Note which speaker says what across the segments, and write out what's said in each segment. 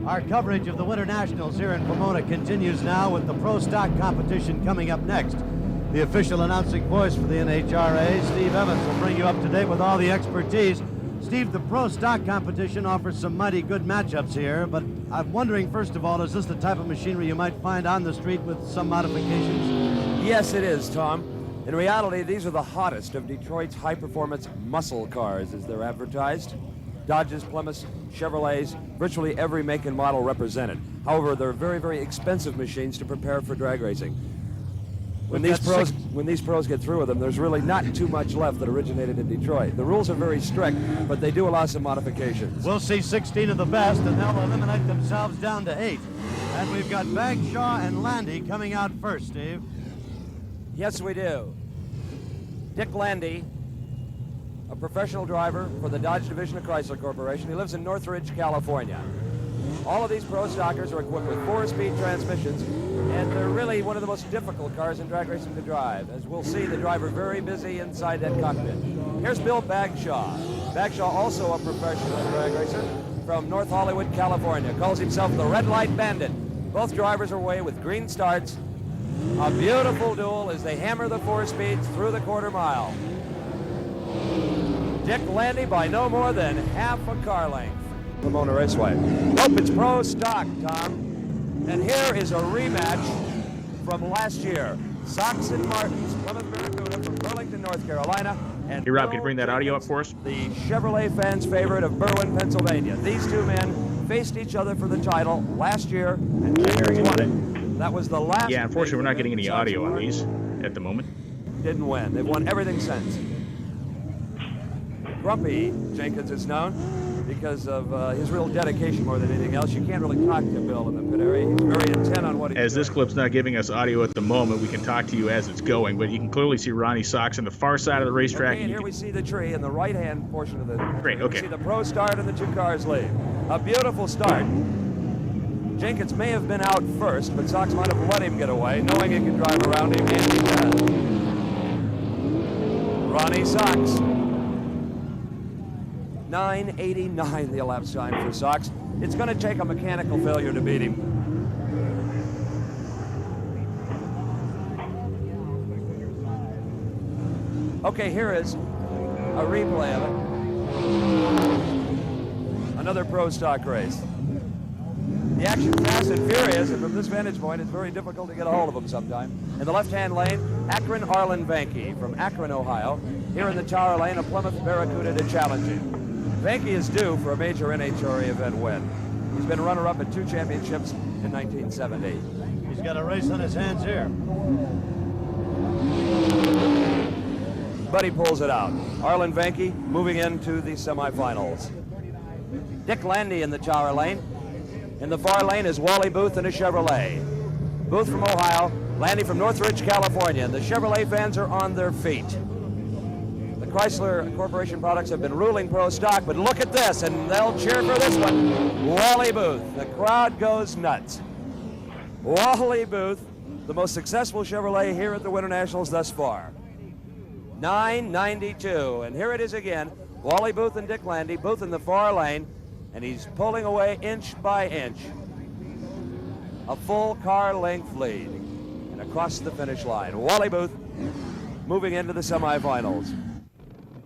Speaker 1: Our coverage of the Winternationals here in Pomona continues now with the Pro Stock competition coming up next. The official announcing voice for the NHRA, Steve Evans, will bring you up to date with all the expertise. Steve, the Pro Stock competition offers some mighty good matchups here, but I'm wondering, first of all, is this the type of machinery you might find on the street with some modifications?
Speaker 2: Yes, it is, Tom. In reality, these are the hottest of Detroit's high-performance muscle cars, as they're advertised. Dodges, Plymouths, Chevrolets, virtually every make and model represented. However, they're very, very expensive machines to prepare for drag racing. When these pros get through with them, there's really not too much left that originated in Detroit. The rules are very strict, but they do allow some modifications.
Speaker 1: We'll see 16 of the best, and they'll eliminate themselves down to 8. And we've got Bagshaw and Landy coming out first, Steve.
Speaker 2: Yes, we do. Dick Landy, a professional driver for the Dodge division of Chrysler Corporation. He lives in Northridge, California. All of these Pro Stockers are equipped with 4-speed transmissions, and they're really one of the most difficult cars in drag racing to drive. As we'll see, the driver very busy inside that cockpit. Here's Bill Bagshaw. Bagshaw, also a professional drag racer from North Hollywood, California. Calls himself the Red Light Bandit. Both drivers are away with green starts. A beautiful duel as they hammer the 4 speeds through the quarter mile. Dick Landy by no more than half a car length. Pomona Raceway. Nope, it's Pro Stock, Tom. And here is a rematch from last year. Sox and Martins, Plymouth Barracuda from Burlington, North Carolina. And
Speaker 3: hey, Rob, can you bring that audio up for us?
Speaker 2: The Chevrolet fans' favorite of Berwyn, Pennsylvania. These two men faced each other for the title last year, and Jenkins won it. That was the last.
Speaker 3: Yeah, unfortunately, we're not getting any audio on these at the moment.
Speaker 2: Didn't win. They've won everything since. Grumpy Jenkins is known because of his real dedication more than anything else. You can't really talk to Bill in the pit area. He's very intent on what he's
Speaker 3: As this
Speaker 2: doing.
Speaker 3: clip's not giving us audio at the moment, we can talk to you as it's going, but you can clearly see Ronnie Sox on the far side of the racetrack.
Speaker 2: Okay, and here we see the tree in the right-hand portion of the
Speaker 3: Great, okay.
Speaker 2: We see the Pro start and the 2 cars leave. A beautiful start. Jenkins may have been out first, but Sox might have let him get away, knowing he could drive around him, and he does. Ronnie Sox. 9:89 the elapsed time for Sox. It's going to take a mechanical failure to beat him. Okay, here is a replay of it. Another Pro Stock race. The action fast and furious, and from this vantage point, it's very difficult to get a hold of them sometime. In the left-hand lane, Akron Arlen Vanke from Akron, Ohio. Here in the tower lane, a Plymouth Barracuda to challenge him. Vanke is due for a major NHRA event win. He's been runner-up at 2 championships in 1970.
Speaker 1: He's got a race on his hands here.
Speaker 2: But he pulls it out. Arlen Vanke moving into the semifinals. Dick Landy in the tower lane. In the far lane is Wally Booth in a Chevrolet. Booth from Ohio, Landy from Northridge, California. The Chevrolet fans are on their feet. The Chrysler Corporation products have been ruling Pro Stock, but look at this, and they'll cheer for this one. Wally Booth. The crowd goes nuts. Wally Booth, the most successful Chevrolet here at the Winternationals thus far. 9:92, and here it is again. Wally Booth and Dick Landy, Booth in the far lane, and he's pulling away inch by inch. A full car length lead, and across the finish line. Wally Booth moving into the semifinals.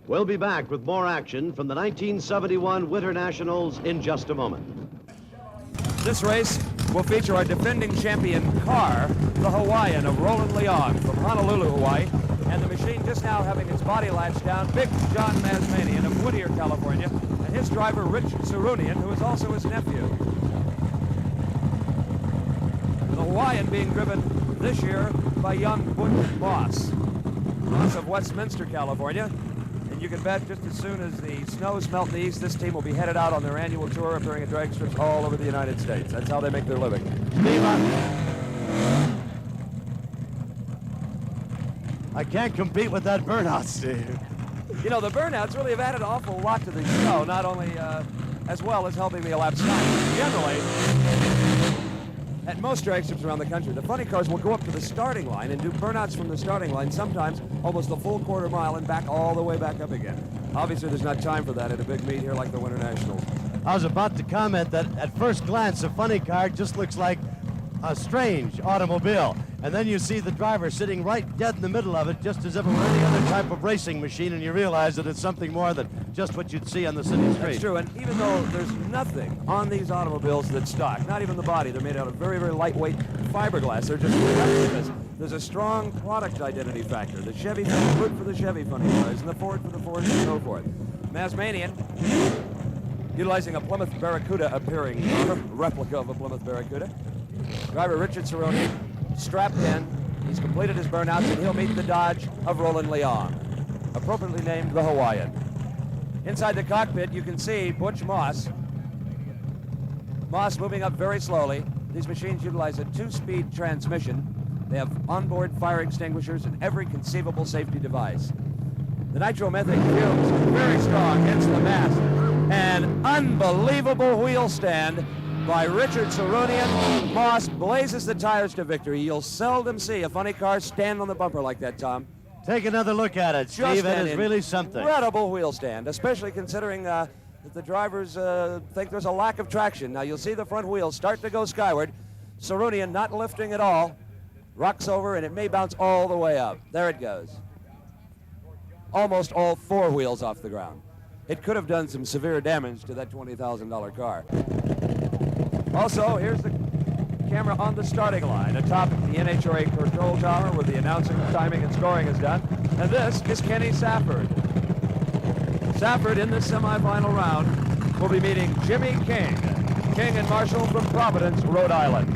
Speaker 1: We'll be back with more action from the 1971 Winternationals in just a moment.
Speaker 2: This race will feature our defending champion car, the Hawaiian of Roland Leong from Honolulu, Hawaii, and the machine just now having its body latched down, Big John Masmanian of Whittier, California, and his driver, Rich Sarunian, who is also his nephew. The Hawaiian being driven this year by young Butch Moss. Moss of Westminster, California. And you can bet just as soon as the snows melt in the east, this team will be headed out on their annual tour, appearing at drag strips all over the United States. That's how they make their living.
Speaker 1: I can't compete with that burnout, Steve.
Speaker 2: You know, the burnouts really have added an awful lot to the show, not only as well as helping the elapsed time. Generally, at most drag strips around the country, the funny cars will go up to the starting line and do burnouts from the starting line, sometimes almost a full quarter mile and back all the way back up again. Obviously, there's not time for that at a big meet here like the Winternationals.
Speaker 1: I was about to comment that at first glance, a funny car just looks like a strange automobile. And then you see the driver sitting right dead in the middle of it, just as if it were any other type of racing machine, and you realize that it's something more than just what you'd see on the city street.
Speaker 2: That's true, and even though there's nothing on these automobiles that's stock, not even the body, they're made out of very, very lightweight fiberglass. They're just because there's a strong product identity factor. The Chevy root for the Chevy funny cars, and the Ford for the Ford, and so forth. Massmanian, utilizing a Plymouth Barracuda appearing replica of a Plymouth Barracuda. Driver Richard Cerrone strapped in. He's completed his burnouts, and he'll meet the Dodge of Roland Leong, appropriately named the Hawaiian. Inside the cockpit, you can see Butch Moss. Moss moving up very slowly. These machines utilize a 2-speed transmission. They have onboard fire extinguishers and every conceivable safety device. The nitromethane fumes are very strong against the mast. An unbelievable wheel stand by Richard Cerrone. Moss blazes the tires to victory. You'll seldom see a funny car stand on the bumper like that, Tom.
Speaker 1: Take another look at it, Steve. It is really something.
Speaker 2: Incredible wheel stand, especially considering that the drivers think there's a lack of traction. Now, you'll see the front wheels start to go skyward. Cerrone not lifting at all. Rocks over, and it may bounce all the way up. There it goes. Almost all 4 wheels off the ground. It could have done some severe damage to that $20,000 car. Also, here's the camera on the starting line atop the NHRA control tower where the announcing, timing, and scoring is done. And this is Kenny Safford. Safford in the semifinal round will be meeting Jimmy King. King and Marshall from Providence, Rhode Island.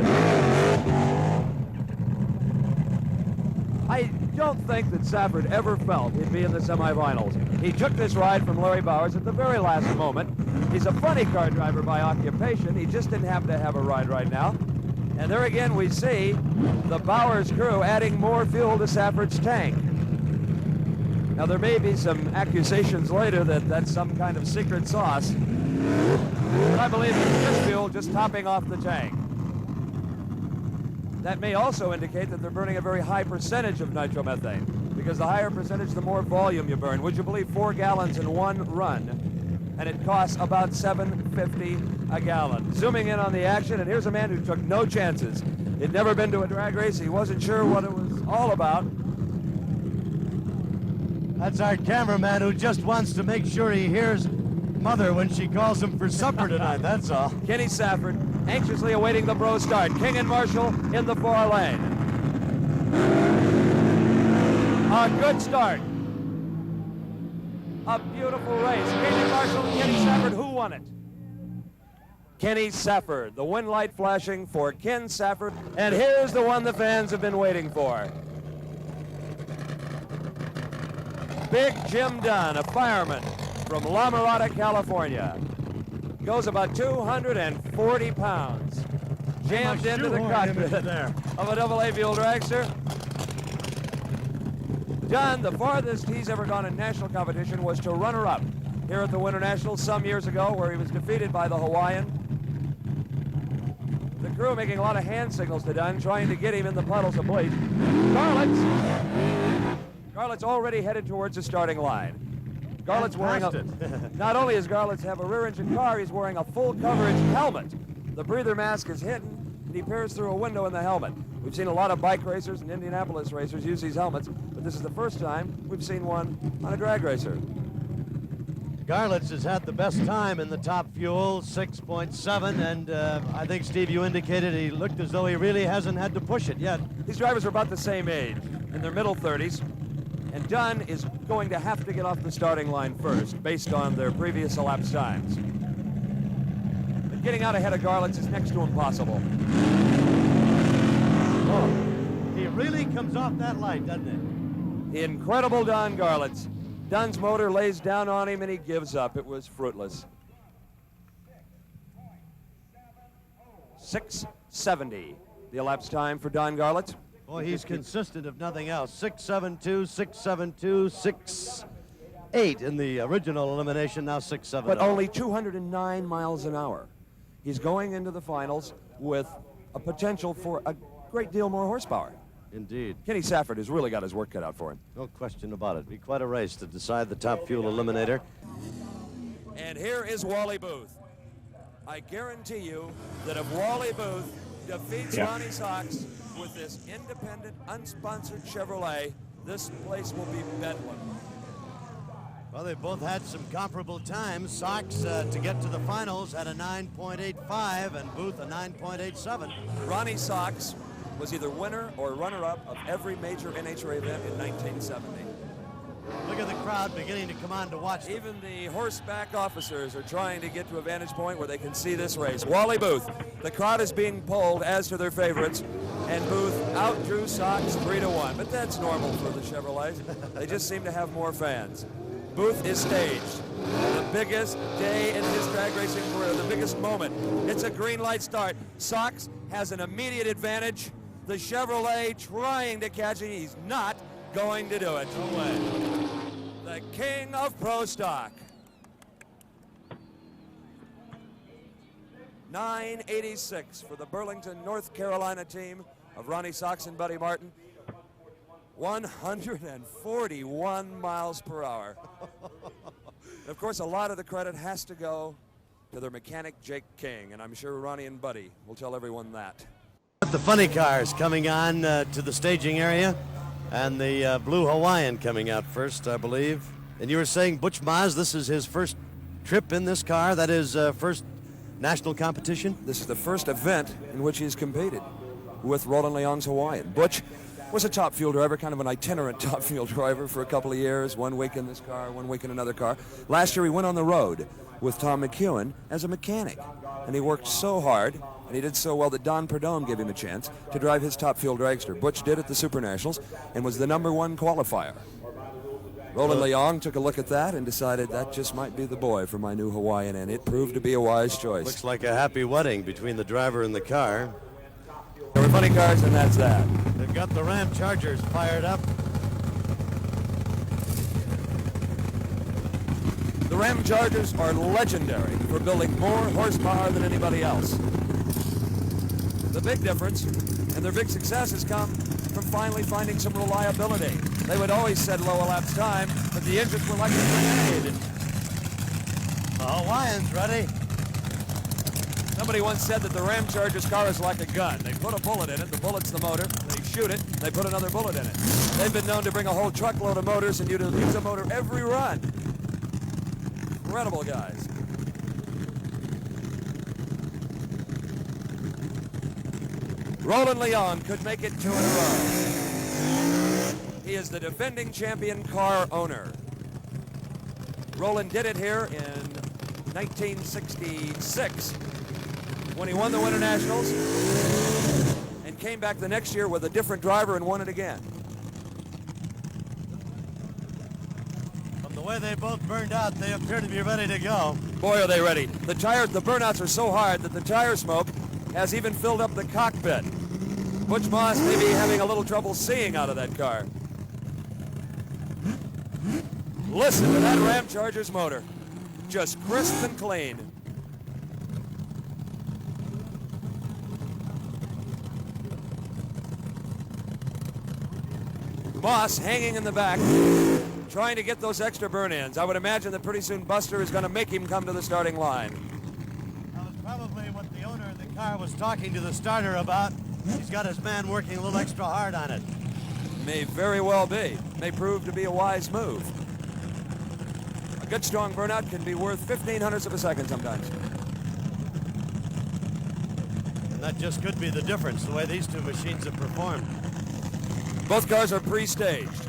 Speaker 2: I don't think that Safford ever felt he'd be in the semifinals. He took this ride from Larry Bowers at the very last moment. He's a funny car driver by occupation. He just didn't happen to have a ride right now. And there again we see the Bowers crew adding more fuel to Safford's tank. Now there may be some accusations later that that's some kind of secret sauce. But I believe it's just fuel just topping off the tank. That may also indicate that they're burning a very high percentage of nitromethane, because the higher percentage, the more volume you burn. Would you believe 4 gallons in one run? And it costs about $7.50 a gallon. Zooming in on the action, and here's a man who took no chances. He'd never been to a drag race. He wasn't sure what it was all about.
Speaker 1: That's our cameraman who just wants to make sure he hears Mother when she calls him for supper tonight, that's all.
Speaker 2: Kenny Safford anxiously awaiting the pro start. King and Marshall in the 4 lane. A good start. A beautiful race. King and Marshall, Kenny Safford, who won it? Kenny Safford, the win light flashing for Ken Safford. And here's the one the fans have been waiting for. Big Jim Dunn, a fireman from La Mirada, California. Goes about 240 pounds. Jammed into the cockpit of a AA fuel dragster. Dunn, the farthest he's ever gone in national competition was to runner-up here at the Winternationals some years ago, where he was defeated by the Hawaiian. The crew making a lot of hand signals to Dunn, trying to get him in the puddles of bleach. Garlett's already headed towards the starting line. Garlett's wearing not only does Garlett's have a rear-engine car, he's wearing a full-coverage helmet. The breather mask is hidden, and he peers through a window in the helmet. We've seen a lot of bike racers and Indianapolis racers use these helmets, but this is the first time we've seen one on a drag racer.
Speaker 1: Garlett's has had the best time in the top fuel, 6.7, and I think, Steve, you indicated he looked as though he really hasn't had to push it yet.
Speaker 2: These drivers are about the same age, in their middle 30s, and Dunn is going to have to get off the starting line first, based on their previous elapsed times. But getting out ahead of Garlett's is next to impossible.
Speaker 1: Oh, he really comes off that light, doesn't he?
Speaker 2: The incredible Don Garlett's. Dunn's motor lays down on him and he gives up. It was fruitless. 6:70, the elapsed time for Don Garlett's.
Speaker 1: Boy, he's consistent if nothing else. 6.72, 6.72, 6.8 in the original elimination, now 6.7.
Speaker 2: But only 209 miles an hour. He's going into the finals with a potential for a great deal more horsepower.
Speaker 1: Indeed.
Speaker 2: Kenny Safford has really got his work cut out for him.
Speaker 1: No question about it. Be quite a race to decide the top fuel eliminator.
Speaker 2: And here is Wally Booth. I guarantee you that if Wally Booth defeats Ronnie Sox with this independent, unsponsored Chevrolet, this place will be bedlam.
Speaker 1: Well, they both had some comparable times. Sox, to get to the finals, had a 9.85, and Booth a 9.87.
Speaker 2: Ronnie Sox was either winner or runner-up of every major NHRA event in 1970.
Speaker 1: Look at the crowd beginning to come on to watch them.
Speaker 2: Even the horseback officers are trying to get to a vantage point where they can see this race. Wally Booth, the crowd is being polled as to their favorites, and Booth outdrew Sox 3-1. But that's normal for the Chevrolets. They just seem to have more fans. Booth is staged. The biggest day in his drag racing career, the biggest moment. It's a green light start. Sox has an immediate advantage. The Chevrolet trying to catch him. He's not going to do it. No way. The king of Pro Stock. 986 for the Burlington, North Carolina team of Ronnie Sox and Buddy Martin. 141 miles per hour. And of course, a lot of the credit has to go to their mechanic, Jake King, and I'm sure Ronnie and Buddy will tell everyone that.
Speaker 1: The funny cars coming on to the staging area, and the Blue Hawaiian coming out first, I believe. And you were saying Butch Maz, this is his first trip in this car, that is first national competition?
Speaker 2: This is the first event in which he's competed with Roland Leong's Hawaiian. Butch was a top fuel driver, kind of an itinerant top fuel driver for a couple of years, 1 week in this car, 1 week in another car. Last year he went on the road with Tom McEwen as a mechanic, and he worked so hard, and he did so well that Don Perdome gave him a chance to drive his top fuel dragster. Butch did at the Supernationals and was the #1 qualifier. Roland Leong took a look at that and decided that just might be the boy for my new Hawaiian, and it proved to be a wise choice.
Speaker 1: Looks like a happy wedding between the driver and the car.
Speaker 2: There were funny cars, and that's that.
Speaker 1: They've got the Ram Chargers fired up.
Speaker 2: The Ram Chargers are legendary for building more horsepower than anybody else. The big difference and their big success has come from finally finding some reliability. They would always set low elapsed time, but the engines were like a grenade.
Speaker 1: The Hawaiian's ready.
Speaker 2: Somebody once said that the Ram Charger's car is like a gun. They put a bullet in it, the bullet's the motor, they shoot it, they put another bullet in it. They've been known to bring a whole truckload of motors and use a motor every run. Incredible guys. Roland Leong could make it 2 in a row. He is the defending champion car owner. Roland did it here in 1966 when he won the Winternationals and came back the next year with a different driver and won it again.
Speaker 1: From the way they both burned out, they appear to be ready to go.
Speaker 2: Boy, are they ready. The burnouts are so hard that the tire smoke has even filled up the cockpit. Butch Moss may be having a little trouble seeing out of that car. Listen to that Ram Charger's motor. Just crisp and clean. Moss hanging in the back, trying to get those extra burn-ins. I would imagine that pretty soon Buster is going to make him come to the starting line.
Speaker 1: That was probably what the owner of the car was talking to the starter about. He's got his man working a little extra hard on it.
Speaker 2: May very well be. May prove to be a wise move. A good strong burnout can be worth 0.15 of a second sometimes.
Speaker 1: And that just could be the difference, the way these two machines have performed.
Speaker 2: Both cars are pre-staged.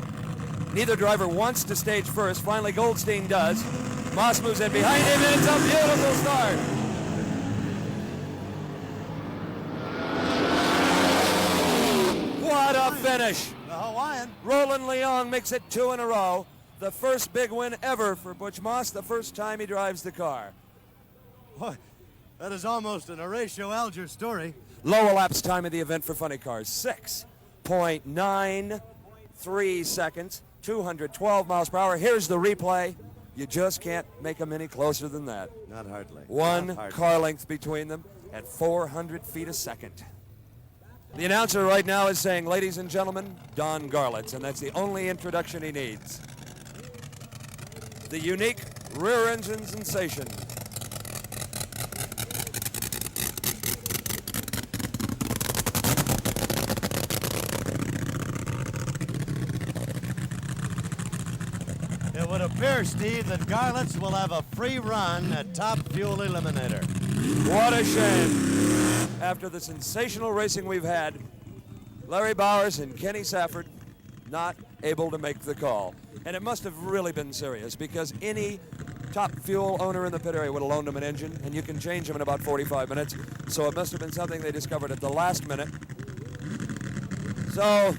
Speaker 2: Neither driver wants to stage first. Finally, Goldstein does. Moss moves in behind him, and it's a beautiful start. What a finish.
Speaker 1: The Hawaiian.
Speaker 2: Roland Leong makes it 2 in a row. The first big win ever for Butch Moss, the first time he drives the car.
Speaker 1: Boy, that is almost an Horatio Alger story.
Speaker 2: Low elapsed time of the event for funny cars, 6.93 seconds, 212 miles per hour. Here's the replay. You just can't make them any closer than that.
Speaker 1: Not hardly.
Speaker 2: One
Speaker 1: Not hardly.
Speaker 2: car length between them at 400 feet a second. The announcer right now is saying, ladies and gentlemen, Don Garlitz, and that's the only introduction he needs. The unique rear engine sensation.
Speaker 1: It would appear, Steve, that Garlits will have a free run at Top Fuel Eliminator.
Speaker 2: What a shame. After the sensational racing we've had, Larry Bowers and Kenny Safford not able to make the call. And it must have really been serious, because any Top Fuel owner in the pit area would have loaned them an engine, and you can change them in about 45 minutes. So it must have been something they discovered at the last minute. So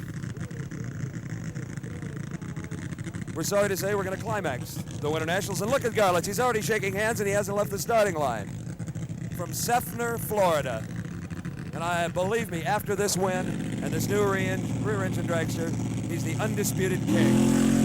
Speaker 2: we're sorry to say we're going to climax the Winternationals. And look at Garlits. He's already shaking hands, and he hasn't left the starting line. From Seffner, Florida. And believe me, after this win and this new rear engine dragster, he's the undisputed king.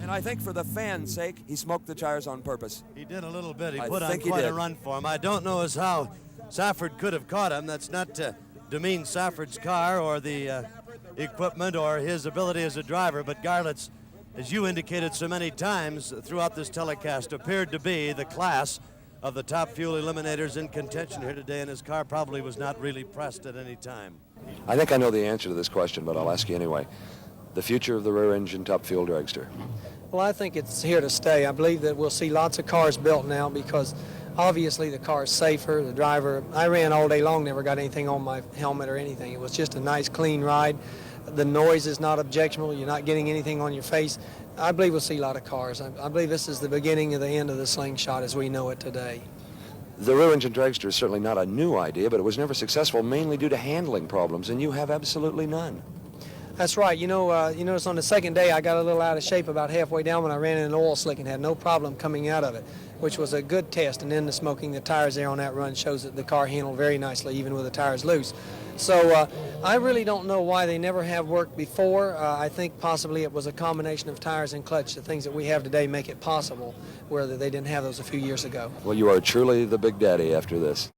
Speaker 2: I think for the fans' sake, he smoked the tires on purpose.
Speaker 1: He did a little bit. He
Speaker 2: I
Speaker 1: put on
Speaker 2: think he
Speaker 1: quite a
Speaker 2: did.
Speaker 1: run for him. I don't know as how Safford could have caught him. That's not to demean Safford's car or the equipment or his ability as a driver, but Garlits, as you indicated so many times throughout this telecast, appeared to be the class of the Top Fuel Eliminators in contention here today, and his car probably was not really pressed at any time.
Speaker 4: I think I know the answer to this question, but I'll ask you anyway. The future of the rear-engine Top Fuel dragster.
Speaker 5: Well, I think it's here to stay. I believe that we'll see lots of cars built now because obviously the car is safer. The driver, I ran all day long, never got anything on my helmet or anything. It was just a nice, clean ride. The noise is not objectionable. You're not getting anything on your face. I believe we'll see a lot of cars. I believe this is the beginning of the end of the slingshot as we know it today.
Speaker 4: The rear-engine dragster is certainly not a new idea, but it was never successful mainly due to handling problems, and you have absolutely none.
Speaker 5: That's right. You notice on the second day I got a little out of shape about halfway down when I ran in an oil slick and had no problem coming out of it, which was a good test. And then the smoking the tires there on that run shows that the car handled very nicely even with the tires loose. So I really don't know why they never have worked before. I think possibly it was a combination of tires and clutch. The things that we have today make it possible, where they didn't have those a few years ago.
Speaker 4: Well, you are truly the big daddy after this.